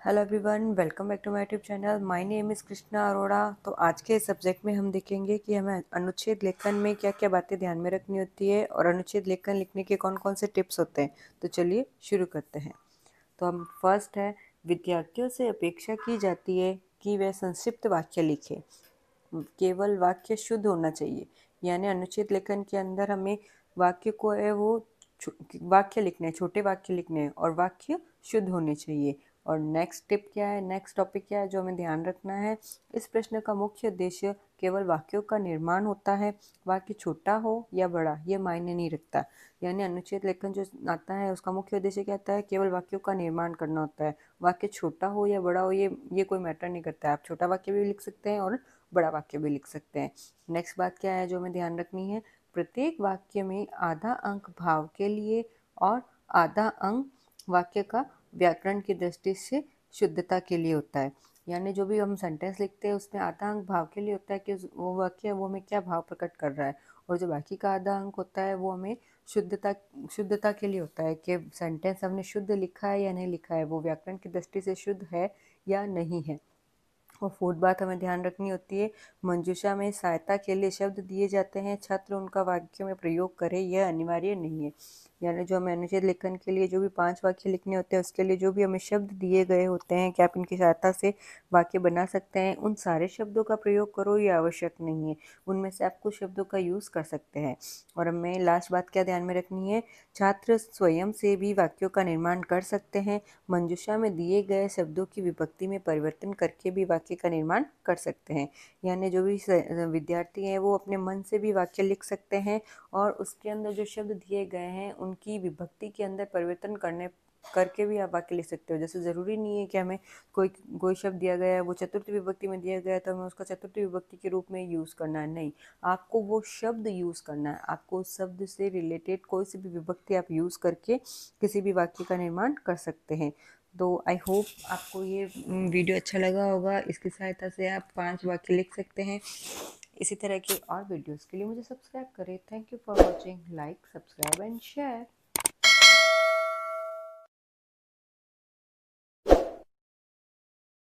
Hello everyone, welcome back to my YouTube channel. My name is Krishna Arora. तो आज के subject में हम देखेंगे कि हमें अनुच्छेद लेखन में क्या क्या बातें ध्यान में रखनी होती है और अनुच्छेद लेखन लिखने के कौन कौन से टिप्स होते हैं। तो चलिए शुरू करते हैं। तो हम फर्स्ट है, विद्यार्थियों से अपेक्षा की जाती है कि वे संक्षिप्त वाक्य लिखें। केवल वाक्य शुद्ध होना चाहिए, यानी अनुच्छेद लेखन के अंदर हमें वाक्य को है वो वाक्य लिखने हैं, छोटे वाक्य लिखने हैं और वाक्य शुद्ध होने चाहिए। और नेक्स्ट टिप क्या है, नेक्स्ट टॉपिक क्या है जो हमें ध्यान रखना है। इस प्रश्न का मुख्य उद्देश्य केवल वाक्यों का निर्माण होता है, वाक्य छोटा हो या बड़ा ये मायने नहीं रखता। यानी अनुच्छेद लेखन जो आता है उसका मुख्य उद्देश्य क्या होता है, केवल वाक्यों का निर्माण करना होता है। वाक्य छोटा हो या बड़ा हो ये कोई मैटर नहीं करता है। आप छोटा वाक्य भी लिख सकते हैं और बड़ा वाक्य भी लिख सकते हैं। नेक्स्ट बात क्या है जो हमें ध्यान रखनी है, प्रत्येक वाक्य में आधा अंक भाव के लिए और आधा अंक वाक्य का व्याकरण की दृष्टि से शुद्धता के लिए होता है। यानी जो भी हम सेंटेंस लिखते हैं उसमें आधा अंक भाव के लिए होता है कि वो वाक्य वो हमें क्या भाव प्रकट कर रहा है, और जो बाकी का आधा अंक होता है वो हमें शुद्धता शुद्धता के लिए होता है कि सेंटेंस हमने शुद्ध लिखा है या नहीं लिखा है, वो व्याकरण की दृष्टि से शुद्ध है या नहीं है। और फोर्थ बात हमें ध्यान रखनी होती है, मंजूषा में सहायता के लिए शब्द दिए जाते हैं, छात्र उनका वाक्यों में प्रयोग करे यह अनिवार्य नहीं है। यानी जो हमें अनुच्छेद लेखन के लिए जो भी 5 वाक्य लिखने होते हैं उसके लिए जो भी हमें शब्द दिए गए होते हैं कि आप इनकी सहायता से वाक्य बना सकते हैं, उन सारे शब्दों का प्रयोग करो ये आवश्यक नहीं है। उनमें से आप कुछ शब्दों का यूज़ कर सकते हैं। और हमें लास्ट बात क्या ध्यान में रखनी है, छात्र स्वयं से भी वाक्यों का निर्माण कर सकते हैं, मंजूषा में दिए गए शब्दों की विभक्ति में परिवर्तन करके भी वाक्य का निर्माण कर सकते हैं। यानी जो भी विद्यार्थी हैं वो अपने मन से भी वाक्य लिख सकते हैं और उसके अंदर जो शब्द दिए गए हैं उनकी विभक्ति के अंदर परिवर्तन करके भी आप वाक्य लिख सकते हो। जैसे ज़रूरी नहीं है कि हमें कोई कोई शब्द दिया गया है वो चतुर्थ विभक्ति में दिया गया है तो हमें उसका चतुर्थ विभक्ति के रूप में यूज़ करना है, नहीं। आपको वो शब्द यूज़ करना है, आपको उस शब्द से रिलेटेड कोई सी भी विभक्ति आप यूज़ करके किसी भी वाक्य का निर्माण कर सकते हैं। तो आई होप आपको ये वीडियो अच्छा लगा होगा। इसकी सहायता से आप 5 वाक्य लिख सकते हैं। इसी तरह के और वीडियोस के लिए मुझे सब्सक्राइब करें। Thank you for watching. Like, subscribe and share.